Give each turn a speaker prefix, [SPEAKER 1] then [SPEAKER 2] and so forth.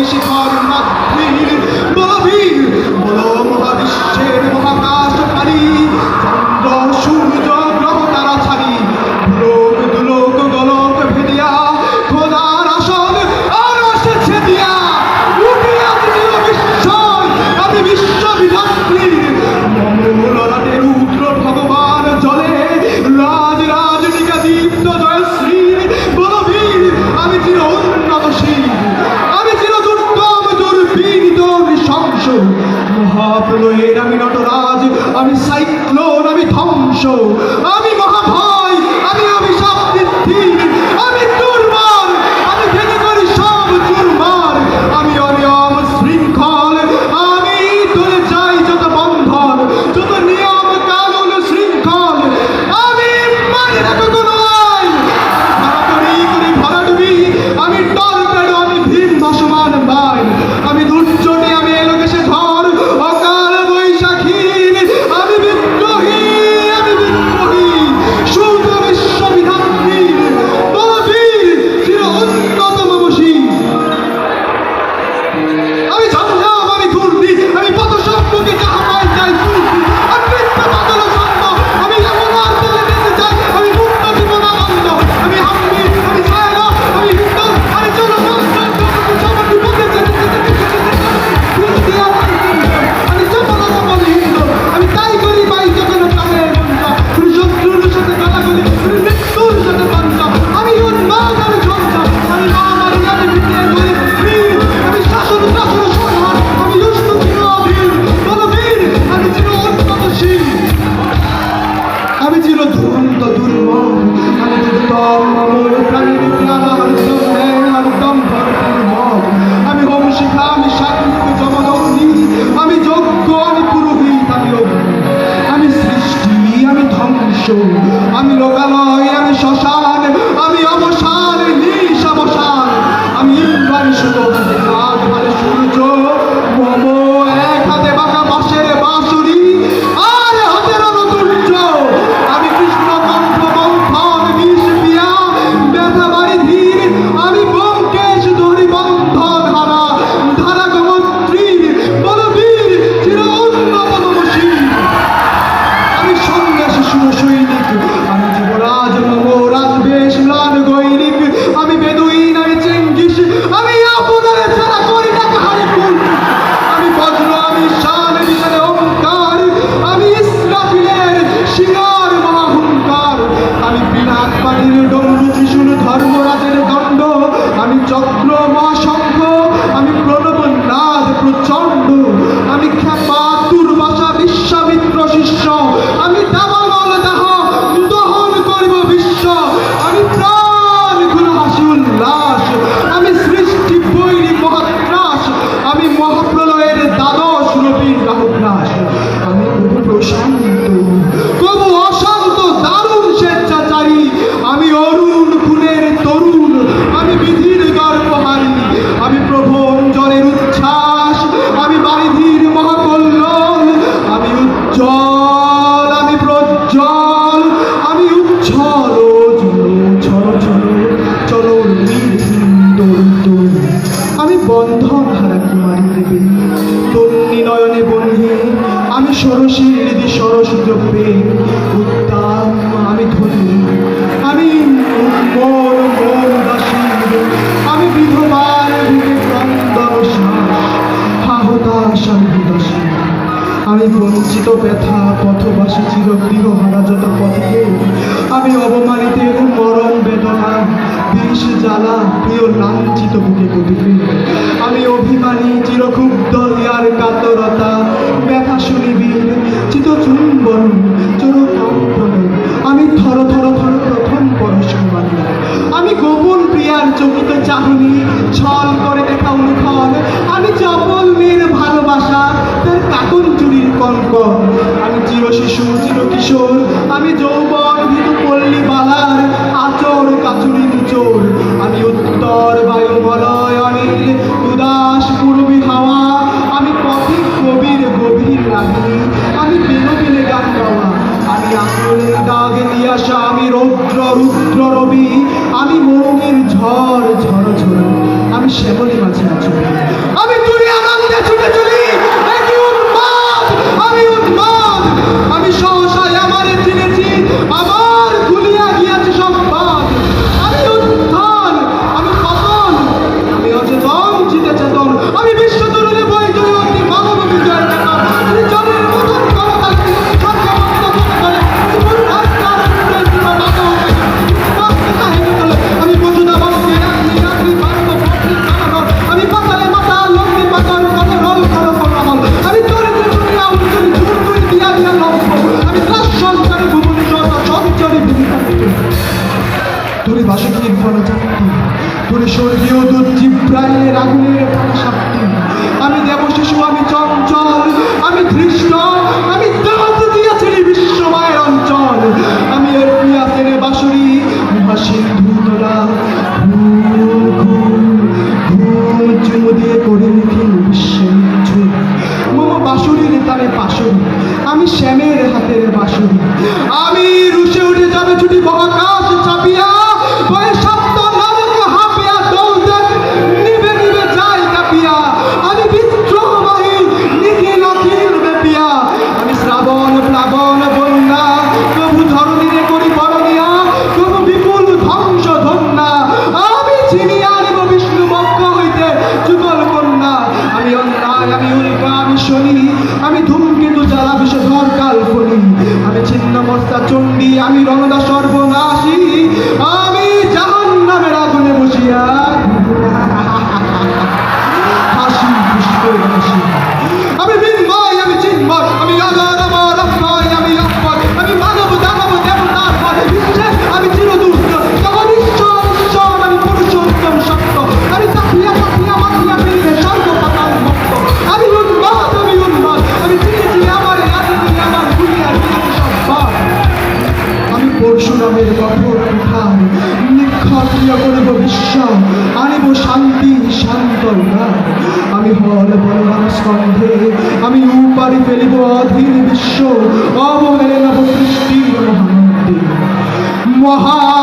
[SPEAKER 1] শিখর মাতৃর বলবীর বলো মহাবিশ্বের মহাকাশকারী চন্দ্র সূর্য গ্রহ তারা ছাড়ি লোক দুলোক গোলক ভেদিয়া খোদার আসন আরশে ছেদিয়া উঠিয়া দিল বিস্ময় আমি বিশ্ববিধাত্রীর মমললাটে রুদ্র ভগবান জলে রাজ রাজনিকা দীপ্ত জয়শ্রীর বলবীর আমি চির উন্নতশীল আমি চির দুর্গম দুর্বিনীত নৃশংস মহাপ্রলয়ের আমি নটরাজ আমি সাইক্লোন আমি ধ্বংস আমি মহাভয় আমি অভিশাপ বৃদ্ধির আমি দুর্বার আমি ভেঙে করি সব দুর্বার আমি অনিয়ম শৃঙ্খল আমি তুলে যাই যত বন্ধন যত নিয়ম কানুন শৃঙ্খল আমি মানি না কোনো আইন করি ভরাডুবি আমি টর্পেডো আমি ভীম ভাসমান বাইন আমি দুর্যোগে আমি এলোকেশে ঝড় অকাল বৈশাখীর আমি বিদ্রোহী সূর্য বিশ্ববিধাত্রীর বলবীর চির উন্নতম বশীর আমি ঝঞ্ঝাম আমি ঘূর্ণি আমি পথ সম্মুখে যাহা পাই যাই ঘূর্ণি আমি বৃত্ত বাদল ছন্দ আমি যমুনার তলে বেঁচে যাই আমি মুক্ত জীবনানন্দ আমি হাম্মি আমি ছায়া আমি হিন্দল আমি জনসংস্কৃত সমাধি পথে আমি চপলা চপল হিন্দল আমি তাই করি পাই যখন প্রাণের মঞ্চ তুমি শত্রুর সাথে গালাগুলি তুমি মৃত্যুর সাথে পাঞ্চ আমি উন্মাদ আমি ঝঞ্ঝা আমি মহামারী আমি ভিতরে করি বীর আমি শাসন শাসন সন্ধান আমি দুষ্ট চির বীর বলবীর আমি চির উন্নতশীল আমি চির ধুরন্ত দুর্মম আমি দুর্দম অমর প্রাণীর প্রাণ হরদম ভরপুর মগ আমি হোম শিখা আমি সাত্বিক যমদগ্নি আমি যজ্ঞ আমি পুরোহিত আমি অগ্নি আমি সৃষ্টি আমি ধ্বংস আমি লোকালয় আমি শ্মশান আমি অবসান নিঃসাবসান আমি ইন্দ্র আমি সুযোগ রাত মানে সূর্য মম এক হাতে বাঁকা বাঁশের বাঁশুরি আর হাতের অনুতুর্য আমি কৃষ্ণ কণ্ঠ মন্থন বিষ পিয়া ব্যথা বাড়ি ধীর আমি ব্যোমকেশ ধরি বন্ধন হারা ধারা গোমত্রীর বলবীর চির উন্নতম বশীর আমি সন্ন্যাসী সুরসৈনিক আমি যুবরাজ মম রাজবেশ ম্লান গৈরিক আমি বেদুইন আমি চেঙ্গিস আমি আপনারে ছাড়া করি না কাহারি কুল আমি বজ্র আমি শান বিশালে ওঙ্কার আমি ইসরাফিলের শিকার মহাহুঙ্কার আমি বিনাক পানির ডম্বু ত্রিশূল ধর্মরাজের দণ্ড আমি চক্র মহাশঙ্খ আমি প্রণবনাদ প্রচণ্ড আমি খ্যাপা দুর্বাসা বিশ্বামিত্র শিষ্য আমি দাবানল দাহ দহন করিব বিশ্ব আমি প্রাণ খুলে হাসি উল্লাস আমি সৃষ্টি বৈরী মহাত্রাস আমি মহাপ্রলয়ের দ্বাদশ রবির রাহুগ্রাস আমি কবু প্রশান্ত কবু অশান্ত দারুণ স্বেচ্ছাচারী আমি অরুণ খুনের তরুণ আমি বিধির গর্ভহারী আমি প্রভঞ্জনের উচ্ছ্বাস আমি বারিধির মহাকল্লোল আমি উজ্জ্বল আমি প্রজ্জ্বল আমি উচ্ছল চলো চলো আমি বন্ধন হারা কুমারী দেবী তন্নি নয়নে বন্ধে আমি সরসীর হৃদি সরস দ্রব্যে উত্তাম আমি ধনী আমি মন দাসী আমি বিধবার বুকে ক্রন্দন শ্বাস হাহতাশ আমি হতাশী আমি বঞ্চিত ব্যথা পথবাসী চির গৃহহারা যত পথে আমি অবমানিতের মরণ বেদনা বিষ জ্বালা প্রিয় লাঞ্ছিত বুকে গতিকে আমি অভিমানী চিরক্ষুব্ধ ইয়ার কাতরতা ব্যথা শুনিবীর চিত চুম্বন চোর কম্পন আমি থর থর থর প্রথম পরশ মানি আমি গোপন প্রিয়ার চকিত চাহনি ছল করে দেখা অনুক্ষণ আমি চপল মেয়ের ভালোবাসা তার কাকন চুরির কনকন আমি চির শিশু চির কিশোর আমি যৌবন ভীতু পল্লী বালার আচর কাচুরি চোর আমি উত্তর বায়ুমলয় অনিল উদাস পূর্বী হাওয়া আমি পথিক কবির গভীর রাগিনী আমি পেলে পেলে গান গাওয়া আমি আঙুলের দাগ দিয়ে আসা আমি রৌদ্র রুদ্র রবি আমি মৌনের ঝড় ঝড় ঝড় আমি শ্যামলী মাঝে আছো মুদিয়ে করে নিখিল বিশ্বের ঝুল মম বাঁশুরির তালে পাশুরি আমি শ্যামের হাতের বাঁশুরি আমি রুশে উঠে যাবে ছুটি মহাকাশ চাপিয়া বয়ে সপ্ত নরক হাপিয়া দৌড়ে নিবে নিবে যাই কাপিয়া আমি বিদ্রোহবাহী নিখিল অখিল ব্যাপিয়া আমি শ্রাবণ প্লাবন বন্যা প্রভু ধরণীরে করি বরণিয়া প্রভু বিপুল ধ্বংস ধন্যা আমি ছিনিয়া নিব বিষ্ণু বক্ষ হইতে যুগল কন্যা আমি অন্যায় আমি উল্কা আমি শনি আমি ধূমকেতু জ্বালা বিষধর কাল্পনি আমি ছিন্ন মস্তা চণ্ডী আমি রণদা সর্বনাশী আমি জাহান্নামের আগুনে বসিয়া হাসি পুষ্পের হাসি আমি বিন্ময় আমি চিন্ময় আমি অজর অমর অক্ষয় আমি অক্ষয় আমি মানব দানব দেবতার পরে বিশ্বে আমি চিরদুষ্ট জগদীশ্বর ঈশ্বর আমি পুরুষোত্তম সত্য আমি তাকিয়া তাকিয়া মাতিয়া পেরিয়ে সর্বপাতাল ভক্ত আমি উন্মাদ আমি চিনেছি আমার রাজনী আমার দুনিয়ার সব আমি পরশুরামের কঠোর উঠান নিক্ষত্রিয় করিব বিশ্ব আনিব শান্তি শান্তনা আমি হল বলরাম স্কন্ধে আমি উপারি ফেলিব অধীর বিশ্ব অবহেলনা সৃষ্টির মহানন্দে মহা